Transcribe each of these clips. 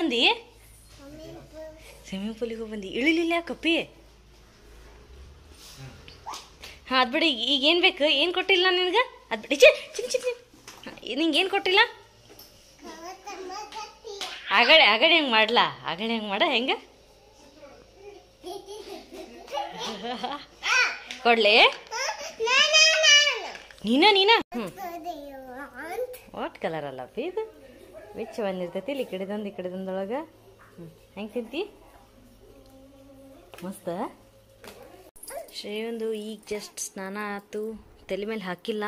ಬಂದಿ ಸ್ವಿಮ್ಮಿಂಗ್ ಪೂಲಿಗೆ ಬಂದಿ ಇಳಿಲಿಲ್ಲ ಕಪ್ಪಿ ಹಾಂ ಅದು ಬಿಡಿ ಈಗ ಏನು ಬೇಕು ಏನು ಕೊಟ್ಟಿಲ್ಲ ನಿನಗೆ ಅದು ಬಿಡಿ ಚಿನ್ ಚಿನ್ ನಿಂಗೆ ಏನು ಕೊಟ್ಟಿಲ್ಲ ಆಗಡೆ ಹೆಂಗೆ ಮಾಡ್ಲಾ ಆಗಡೆ ಹೆಂಗೆ ಮಾಡ ಹೆಂಗೆ ಕೊಡ್ಲಿ ನೀನಾ ಹ್ಞೂ ವಾಟ್ ಕಲರ್ ಅಲ್ಲಪ್ಪ ಇದು ವಿಚ್ ಬಂದಿರ್ತೈತಿ ಇಲ್ಲಿ ಈ ಕಡೆದೊಂದೊಳಗೆ ಹೆಂಗೆ ತಿಂತಿ ಮಸ್ತ ಶ್ರೇಯಂದು ಈಗ ಜಸ್ಟ್ ಸ್ನಾನ ಆಯ್ತು ತಲೆ ಮೇಲೆ ಹಾಕಿಲ್ಲ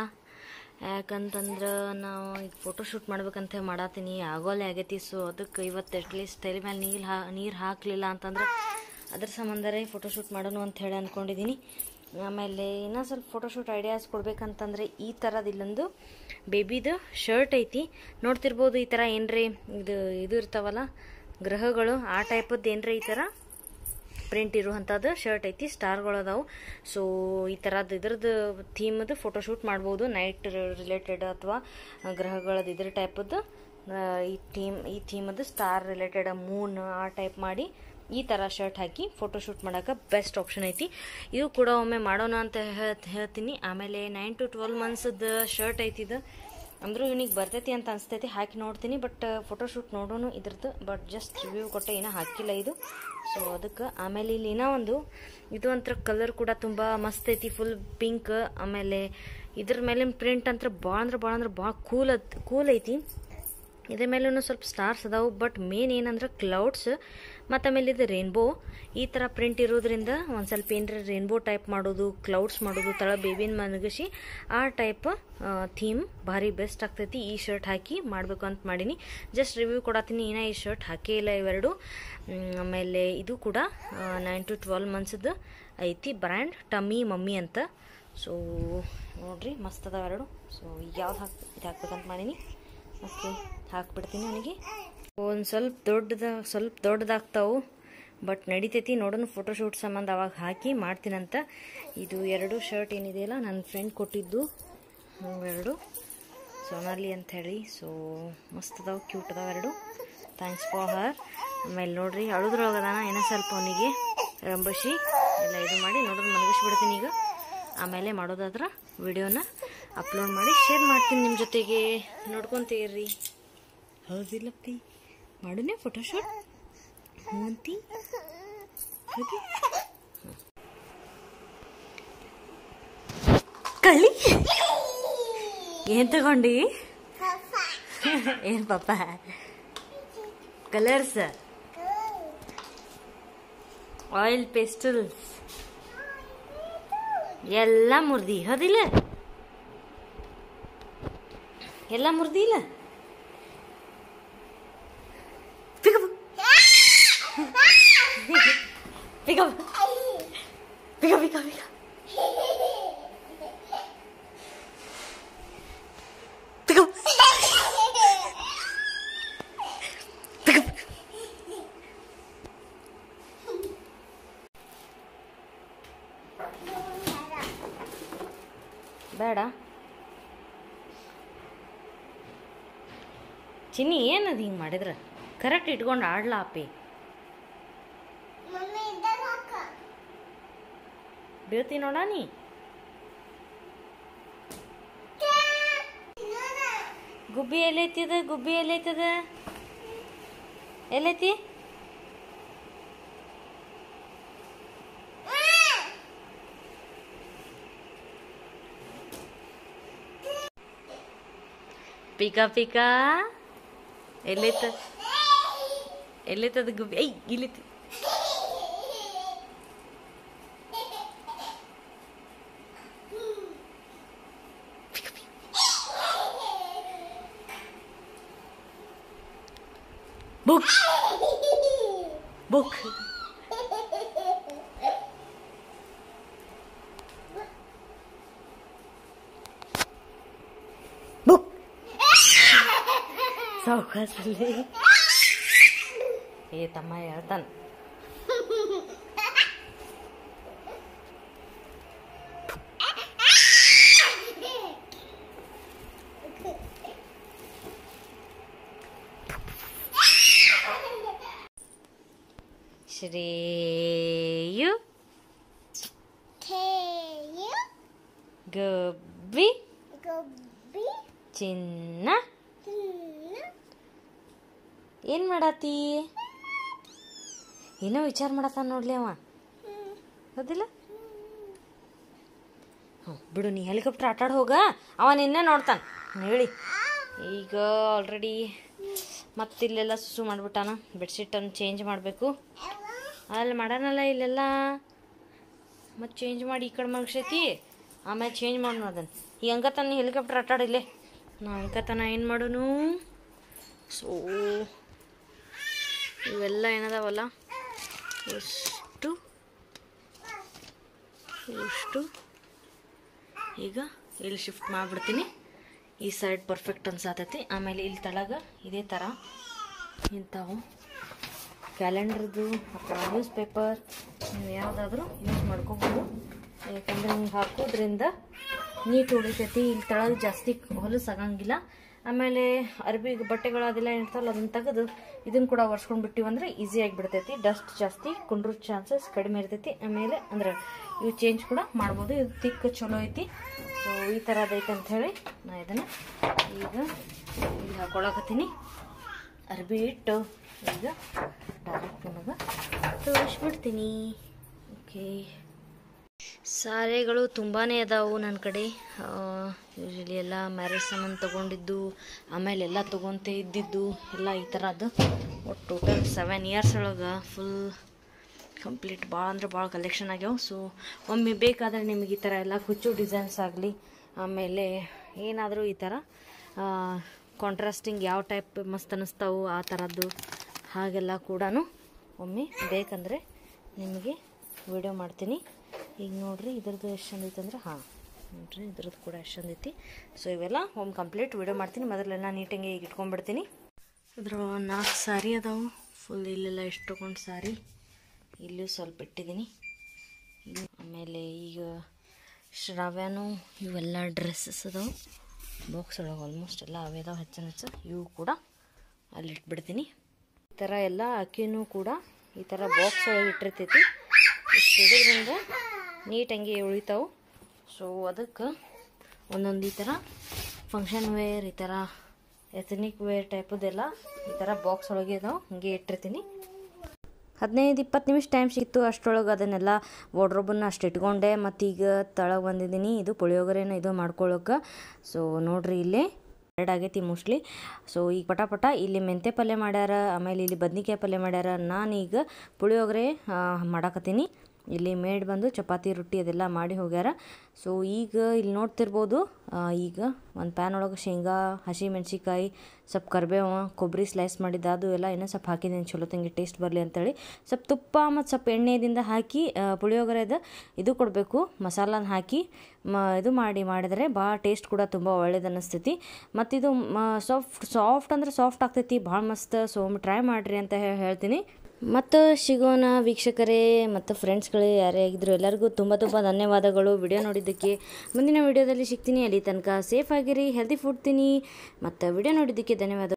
ಯಾಕಂತಂದ್ರೆ ನಾವು ಈಗ ಫೋಟೋಶೂಟ್ ಮಾಡ್ಬೇಕಂತ ಮಾಡತ್ತೀನಿ ಆಗೋಲೆ ಆಗೈತಿ ಸೊ ಅದಕ್ಕೆ ಇವತ್ತು ಅಟ್ಲೀಸ್ಟ್ ತಲೆ ಮೇಲೆ ನೀರು ಹಾಕಲಿಲ್ಲ ಅಂತಂದ್ರೆ ಅದ್ರ ಸಂಬಂಧರೇ ಫೋಟೋಶೂಟ್ ಮಾಡೋಣ ಅಂತ ಹೇಳಿ ಅಂದ್ಕೊಂಡಿದ್ದೀನಿ. ಆಮೇಲೆ ಇನ್ನೂ ಸ್ವಲ್ಪ ಫೋಟೋಶೂಟ್ ಐಡಿಯಾಸ್ ಕೊಡ್ಬೇಕಂತಂದರೆ ಈ ಥರದ್ದು ಇಲ್ಲೊಂದು ಬೇಬಿದು ಶರ್ಟ್ ಐತಿ ನೋಡ್ತಿರ್ಬೋದು. ಈ ಥರ ಏನ್ರಿ ಇದು ಇರ್ತಾವಲ್ಲ ಗ್ರಹಗಳು ಆ ಟೈಪದ್ದು ಏನ್ರಿ ಈ ಥರ ಪ್ರಿಂಟ್ ಇರುವಂಥದ್ದು ಶರ್ಟ್ ಐತಿ. ಸ್ಟಾರ್ಗಳು ಅದಾವು. ಸೊ ಈ ಥರದ್ದು ಇದ್ರದ್ದು ಥೀಮದು ಫೋಟೋಶೂಟ್ ಮಾಡ್ಬೋದು. ನೈಟ್ ರಿಲೇಟೆಡ್ ಅಥವಾ ಗ್ರಹಗಳದ್ದು ಇದ್ರ ಟೈಪದ್ದು ಈ ಥೀಮದು ಸ್ಟಾರ್ ರಿಲೇಟೆಡ್ ಮೂನ್ ಆ ಟೈಪ್ ಮಾಡಿ ಈ ಥರ ಶರ್ಟ್ ಹಾಕಿ ಫೋಟೋಶೂಟ್ ಮಾಡೋಕೆ ಬೆಸ್ಟ್ ಆಪ್ಷನ್ ಐತಿ. ಇದು ಕೂಡ ಒಮ್ಮೆ ಮಾಡೋಣ ಅಂತ ಹೇಳ್ತೀನಿ. ಆಮೇಲೆ 9 to 12 ಮಂತ್ಸದ್ದು ಶರ್ಟ್ ಐತಿದು ಅಂದರೂ ಇವನಿಗೆ ಬರ್ತೈತಿ ಅಂತ ಅನಿಸ್ತೈತಿ. ಹಾಕಿ ನೋಡ್ತೀನಿ. ಬಟ್ ಫೋಟೋಶೂಟ್ ನೋಡೋಣ ಇದ್ರದ್ದು. ಬಟ್ ಜಸ್ಟ್ ರಿವ್ಯೂ ಕೊಟ್ಟೆ ಏನೋ ಹಾಕಿಲ್ಲ ಇದು. ಸೊ ಅದಕ್ಕೆ ಆಮೇಲೆ ಇಲ್ಲಿ ಏನೋ ಒಂದು ಇದು ಅಂತರ ಕಲರ್ ಕೂಡ ತುಂಬ ಮಸ್ತ್ ಐತಿ. Full pink. ಆಮೇಲೆ ಇದ್ರ ಮೇಲಿನ ಪ್ರಿಂಟ್ ಅಂತ ಭಾಳ ಕೂಲ್ ಐತಿ. ಇದ್ರ ಮೇಲೂ ಸ್ವಲ್ಪ ಸ್ಟಾರ್ಸ್ ಅದಾವು. ಬಟ್ ಮೇನ್ ಏನಂದ್ರೆ ಕ್ಲೌಡ್ಸ್ ಮತ್ತು ಆಮೇಲೆ ಇದು ರೇನ್ಬೋ ಈ ಥರ ಪ್ರಿಂಟ್ ಇರೋದ್ರಿಂದ ಒಂದು ಸ್ವಲ್ಪ ಏನರ ರೇನ್ಬೋ ಟೈಪ್ ಮಾಡೋದು, ಕ್ಲೌಡ್ಸ್ ಮಾಡೋದು, ತಳ ಬೇಬಿನ ಮನಗಿಸಿ ಆ ಟೈಪ್ ಥೀಮ್ ಭಾರಿ ಬೆಸ್ಟ್ ಆಗ್ತೈತಿ. ಈ ಶರ್ಟ್ ಹಾಕಿ ಮಾಡಬೇಕು ಅಂತ ಮಾಡೀನಿ. ಜಸ್ಟ್ ರಿವ್ಯೂ ಕೊಡತ್ತೀನಿ. ಏನೋ ಈ ಶರ್ಟ್ ಹಾಕೇ ಇಲ್ಲ ಇವೆರಡು. ಆಮೇಲೆ ಇದು ಕೂಡ 9 to 12 ಮಂತ್ಸದ್ದು ಐತಿ. ಬ್ರ್ಯಾಂಡ್ ಟಮ್ಮಿ ಮಮ್ಮಿ ಅಂತ. ಸೊ ನೋಡ್ರಿ ಮಸ್ತ್ ಅದಾವ ಎರಡು. ಸೊ ಯಾವ್ದು ಹಾಕ್ಬೇಕಂತ ಮಾಡೀನಿ. ಓಕೆ ಹಾಕ್ಬಿಡ್ತೀನಿ ಅವನಿಗೆ. ಒಂದು ಸ್ವಲ್ಪ ದೊಡ್ಡದಾಗ್ತಾವು. ಬಟ್ ನಡಿತೈತಿ ನೋಡೋಣ ಫೋಟೋಶೂಟ್ ಸಂಬಂಧ ಅವಾಗ ಹಾಕಿ ಮಾಡ್ತೀನಂತ. ಇದು ಎರಡು ಶರ್ಟ್ ಏನಿದೆಯಲ್ಲ ನನ್ನ ಫ್ರೆಂಡ್ ಕೊಟ್ಟಿದ್ದು ಎರಡು ಸೋನಾಲಿ ಅಂತ ಹೇಳಿ. ಸೊ ಮಸ್ತ್ ಅದಾವೆ, ಕ್ಯೂಟ್ ಅದಾವೆ ಎರಡು. Thanks for her. ಆಮೇಲೆ ನೋಡ್ರಿ ಅಳುದ್ರೊಳಗದಾನ. ಏನೋ ಸ್ವಲ್ಪ ಅವನಿಗೆ ರಂಬಸಿ ಎಲ್ಲ ಇದು ಮಾಡಿ ನೋಡೋದು ಮಲಗಿಸ್ಬಿಡ್ತೀನಿ ಈಗ. ಆಮೇಲೆ ಮಾಡೋದಾದ್ರೆ ವಿಡಿಯೋನ ಅಪ್ಲೋಡ್ ಮಾಡಿ ಶೇರ್ ಮಾಡ್ತೀನಿ ನಿಮ್ಮ ಜೊತೆಗೆ. ನೋಡ್ಕೊತೀರಿ. ಹೌದಿಲ್ಲಪ್ಪಿ ಮಾಡೋಣ ಫೋಟೋಶೂಟ್ ಅಂತಿ. ಕಳ್ಳಿ ಏನ್ ತಗೊಂಡಿ? ಏನ್ ಪಾಪ ಕಲರ್ಸ್ ಆಯಿಲ್ ಪೇಸ್ಟಲ್ಸ್ ಎಲ್ಲ ಮುರ್ದಿ. ಹೌದಿಲ್ಲ ಎಲ್ಲ ಮುರ್ದಿ ಇಲ್ಲ. ಬೇಡ ಚಿನ್ನಿ ಏನದು ಹಿಂಗೆ ಮಾಡಿದ್ರ ಕರೆಕ್ಟ್ ಇಟ್ಕೊಂಡು ಆಡ್ಲಾ ಅಪ್ಪಿ. ಬೀಳ್ತಿ ನೋಡ ನೀ. ಗುಬ್ಬಿ ಎಲ್ಲೈತಿದ? ಗುಬ್ಬಿ ಎಲ್ಲೈತದ? ಎಲ್ಲೈತಿ? ಪಿಕಾ ಪಿಕಾ ಎಲ್ಲೈತದ ಗುಬ್ಬಿ? ಐ ಇಲ್ಲಿತಿ. ಬುಕ್ ಬುಕ್ ಬುಕ್ ಸಾವಕಾಶಲ್ಲಿ ಏ ತಮ್ಮ ಹೇಳ್ತಾನ. ಶ್ರೇಯು K-U ಗಬ್ಬಿ Gubbi ಚಿನ್ನ Tinna ಏನು ಮಾಡತ್ತಿ? ಏನೋ ವಿಚಾರ ಮಾಡತ್ತಾನ ನೋಡ್ಲಿ ಅವ, ಹೌದಿಲ್ಲ? ಹ್ಞೂ ಬಿಡು, ನೀ ಹೆಲಿಕಾಪ್ಟರ್ ಆಟಾಡಿ ಹೋಗ, ಅವ ನಿನ್ನೆ ನೋಡ್ತಾನೆ ಹೇಳಿ. ಈಗ ಆಲ್ರೆಡಿ ಮತ್ತಿಲ್ಲೆಲ್ಲ ಸುಸು ಮಾಡಿಬಿಟ್ಟಾನ. ಬೆಡ್ಶೀಟನ್ನು ಚೇಂಜ್ ಮಾಡಬೇಕು. ಅಲ್ಲಿ ಮಾಡೋಣಲ್ಲ ಇಲ್ಲೆಲ್ಲ, ಮತ್ತು ಚೇಂಜ್ ಮಾಡಿ ಈ ಕಡೆ ಮಲ್ಸೈತಿ, ಆಮೇಲೆ ಚೇಂಜ್ ಮಾಡೋಣ ಅದನ್ನು. ಈಗ ಹಂಗತನ ಹೆಲಿಕಾಪ್ಟರ್ ಆಟಾಡಿಲ್ಲೇ ನಾ ಹಂಗತನ ಏನು ಮಾಡೋನು. ಸೊ ಇವೆಲ್ಲ ಏನದಾವಲ್ಲ ಇಷ್ಟು ಈಗ ಇಲ್ಲಿ ಶಿಫ್ಟ್ ಮಾಡಿಬಿಡ್ತೀನಿ. ಈ ಸೈಡ್ ಪರ್ಫೆಕ್ಟ್ ಅನ್ಸಾತೈತಿ. ಆಮೇಲೆ ಇಲ್ಲಿ ತಳಗ ಇದೇ ಥರ ಇಂಥವು ಕ್ಯಾಲೆಂಡರ್ದು ಅಥವಾ ನ್ಯೂಸ್ ಪೇಪರ್ ನೀವು ಯಾವುದಾದ್ರೂ ಯೂಸ್ ಮಾಡ್ಕೋಬೋದು. ಯಾಕಂದರೆ ಹಿಂಗೆ ಹಾಕೋದ್ರಿಂದ ನೀಟ್ ಉಳಿತೈತಿ. ಇಲ್ಲಿ ತಳಗ ಜಾಸ್ತಿ ಹೊಲಸಾಗಂಗಿಲ್ಲ. ಆಮೇಲೆ ಅರ್ಬಿ ಬಟ್ಟೆಗಳು ಅದೆಲ್ಲ ಇರ್ತಾವಲ್ಲ ಅದನ್ನು ತೆಗೆದು ಇದನ್ನು ಕೂಡ ಒರೆಸ್ಕೊಂಡು ಬಿಟ್ಟಿವಂದ್ರೆ ಈಸಿಯಾಗಿ ಬಿಡ್ತೈತಿ. ಡಸ್ಟ್ ಜಾಸ್ತಿ ಕುಂಡ್ರೋ ಚಾನ್ಸಸ್ ಕಡಿಮೆ ಇರ್ತೈತಿ. ಆಮೇಲೆ ಅಂದ್ರೆ ಇವು ಚೇಂಜ್ ಕೂಡ ಮಾಡ್ಬೋದು. ಇದು ತಿಕ್ ಚಲೋ ಐತಿ. ಸೊ ಈ ಥರದೈತೆ ಅಂಥೇಳಿ ನಾ ಇದನ್ನು ಈಗ ಇಲ್ಲಿ ಹಾಕೊಳಕತ್ತೀನಿ. ಅರ್ಬಿ ಇಟ್ಟು ಈಗ ಡೈರೆಕ್ಟ್ ನಿಮಗೆ ತೋರಿಸ್ಬಿಡ್ತೀನಿ. ಓಕೆ, ಸಾರೆಗಳು ತುಂಬಾ ಅದಾವು ನನ್ನ ಕಡೆ. ಯೂಶ್ವಲಿ ಎಲ್ಲ ಮ್ಯಾರೇಜ್ ಸಾಮಾನು ತೊಗೊಂಡಿದ್ದು, ಆಮೇಲೆ ಎಲ್ಲ ತೊಗೊತ ಇದ್ದಿದ್ದು ಎಲ್ಲ ಈ ಥರದ್ದು. ಒಟ್ಟು ಟೋಟಲ್ 7 ಇಯರ್ಸ್ ಒಳಗೆ ಫುಲ್ ಕಂಪ್ಲೀಟ್ ಭಾಳ ಅಂದ್ರೆ ಭಾಳ ಕಲೆಕ್ಷನ್ ಆಗ್ಯಾವ. ಸೊ ಒಮ್ಮೆ ಬೇಕಾದರೆ ನಿಮಗೆ ಈ ಥರ ಎಲ್ಲ ಕುಚ್ಚು ಡಿಸೈನ್ಸ್ ಆಗಲಿ, ಆಮೇಲೆ ಏನಾದರೂ ಈ ಥರ ಕಾಂಟ್ರಾಸ್ಟಿಂಗ್ ಯಾವ ಟೈಪ್ ಮಸ್ತ್ ಅನ್ನಿಸ್ತಾವು ಆ ಥರದ್ದು ಹಾಗೆಲ್ಲ ಕೂಡ ಒಮ್ಮೆ ಬೇಕಂದರೆ ನಿಮಗೆ ವಿಡಿಯೋ ಮಾಡ್ತೀನಿ. ಈಗ ನೋಡಿರಿ ಇದ್ರದ್ದು ಎಷ್ಟು ಚಂದೈತೆ ಅಂದ್ರೆ, ಹಾಂ ನೋಡಿರಿ ಇದ್ರದ್ದು ಕೂಡ ಎಷ್ಟು ಚಂದೈತಿ. ಸೊ ಇವೆಲ್ಲ ಒಮ್ಮೆ ಕಂಪ್ಲೀಟ್ ವಿಡಿಯೋ ಮಾಡ್ತೀನಿ. ಮೊದಲೆಲ್ಲ ನೀಟಾಗಿ ಈಗ ಇಟ್ಕೊಂಡ್ಬಿಡ್ತೀನಿ. ಇದ್ರ 4 ಸಾರಿ ಅದಾವು. ಫುಲ್ ಇಲ್ಲೆಲ್ಲ ಎಷ್ಟು ತೊಗೊಂಡು ಸಾರಿ ಇಲ್ಲೂ ಸ್ವಲ್ಪ ಇಟ್ಟಿದ್ದೀನಿ. ಆಮೇಲೆ ಈಗ ಶ್ರಾವ್ಯನೂ ಇವೆಲ್ಲ ಡ್ರೆಸ್ಸಸ್ ಅದಾವೆ ಬಾಕ್ಸ್ ಒಳಗೆ. ಆಲ್ಮೋಸ್ಟ್ ಎಲ್ಲ ಅವೇ ಅದಾವೆ ಹೆಚ್ಚು. ಇವು ಕೂಡ ಅಲ್ಲಿ ಇಟ್ಬಿಡ್ತೀನಿ. ಈ ಥರ ಎಲ್ಲ ಅಕ್ಕಿನೂ ಕೂಡ ಈ ಥರ ಬಾಕ್ಸ್ ಒಳಗೆ ಇಟ್ಟಿರ್ತೈತಿ. ಇಷ್ಟು ಇಡೋದ್ರಿಂದ ನೀಟಂಗೆ ಉಳಿತಾವೆ. ಸೊ ಅದಕ್ಕೆ ಒಂದೊಂದು ಈ ಥರ ಫಂಕ್ಷನ್ ವೇರ್, ಈ ಥರ ಎಥನಿಕ್ ವೇರ್ ಟೈಪದೆಲ್ಲ ಈ ಥರ ಬಾಕ್ಸ್ ಒಳಗೆ ಅದಾವೆ, ಹಂಗೆ ಇಟ್ಟಿರ್ತೀನಿ. 15-20 ನಿಮಿಷ ಟೈಮ್ ಸಿಕ್ತು. ಅಷ್ಟರೊಳಗೆ ಅದನ್ನೆಲ್ಲ ವಾರ್ಡ್ರೋಬನ್ನು ಅಷ್ಟು ಇಟ್ಕೊಂಡೆ. ಮತ್ತು ಈಗ ತಳಗೆ ಬಂದಿದ್ದೀನಿ. ಇದು ಪುಳಿಯೋಗರೆನ ಇದು ಮಾಡ್ಕೊಳ್ಳೋಕೆ. ಸೊ ನೋಡ್ರಿ ಇಲ್ಲೇ ಎರಡು ಆಗೈತಿ ಮೋಸ್ಟ್ಲಿ. ಸೊ ಈಗ ಪಟ ಇಲ್ಲಿ ಮೆಂತೆ ಪಲ್ಯ ಮಾಡ್ಯಾರ, ಆಮೇಲೆ ಇಲ್ಲಿ ಬದ್ನಿಕಾಯಿ ಪಲ್ಯ ಮಾಡ್ಯಾರ. ನಾನೀಗ ಪುಳಿಯೋಗರೆ ಮಾಡಾಕತ್ತೀನಿ. ಇಲ್ಲಿ ಮೇಡ್ ಬಂದು ಚಪಾತಿ ರೊಟ್ಟಿ ಅದೆಲ್ಲ ಮಾಡಿ ಹೋಗ್ಯಾರ. ಸೊ ಈಗ ಇಲ್ಲಿ ನೋಡ್ತಿರ್ಬೋದು, ಈಗ ಒಂದು ಪ್ಯಾನ್ ಒಳಗೆ ಶೇಂಗಾ, ಹಸಿ ಮೆಣಸಿಕಾಯಿ, ಸ್ವಲ್ಪ ಕರಿಬೇವು, ಕೊಬ್ಬರಿ ಸ್ಲೈಸ್ ಮಾಡಿದ್ದು ಅದು ಎಲ್ಲ ಇನ್ನೂ ಸ್ವಲ್ಪ ಹಾಕಿದ್ದೀನಿ ಚಲೋ ತಂಗಿ ಟೇಸ್ಟ್ ಬರಲಿ ಅಂತೇಳಿ. ಸ್ವಲ್ಪ ತುಪ್ಪ ಮತ್ತು ಸ್ವಲ್ಪ ಎಣ್ಣೆದಿಂದ ಹಾಕಿ ಪುಳಿಯೋಗರೆದು ಇದು ಕೊಡಬೇಕು, ಮಸಾಲನ ಹಾಕಿ ಇದು ಮಾಡಿದರೆ ಭಾಳ ಟೇಸ್ಟ್ ಕೂಡ ತುಂಬ ಒಳ್ಳೇದು ಅನ್ನಿಸ್ತೈತಿ. ಮತ್ತು ಇದು ಸಾಫ್ಟ್ ಅಂದ್ರೆ ಸಾಫ್ಟ್ ಆಗ್ತೈತಿ, ಭಾಳ ಮಸ್ತ್. ಸೊ ಟ್ರೈ ಮಾಡಿರಿ ಅಂತ ಹೇಳ್ತೀನಿ. ಮತ್ತು ಸಿಗೋಣ ವೀಕ್ಷಕರೇ ಮತ್ತು ಫ್ರೆಂಡ್ಸ್ಗಳೇ ಯಾರೇ ಆಗಿದ್ರು ಎಲ್ಲರಿಗೂ ತುಂಬ ಧನ್ಯವಾದಗಳು ವಿಡಿಯೋ ನೋಡಿದ್ದಕ್ಕೆ. ಮುಂದಿನ ವಿಡಿಯೋದಲ್ಲಿ ಸಿಗ್ತೀನಿ. ಅಲ್ಲಿ ತನಕ ಸೇಫ್ ಆಗಿರಿ, ಹೆಲ್ದಿ ಫುಡ್ ತಿನ್ನಿ. ಮತ್ತು ವಿಡಿಯೋ ನೋಡಿದ್ದಕ್ಕೆ ಧನ್ಯವಾದ.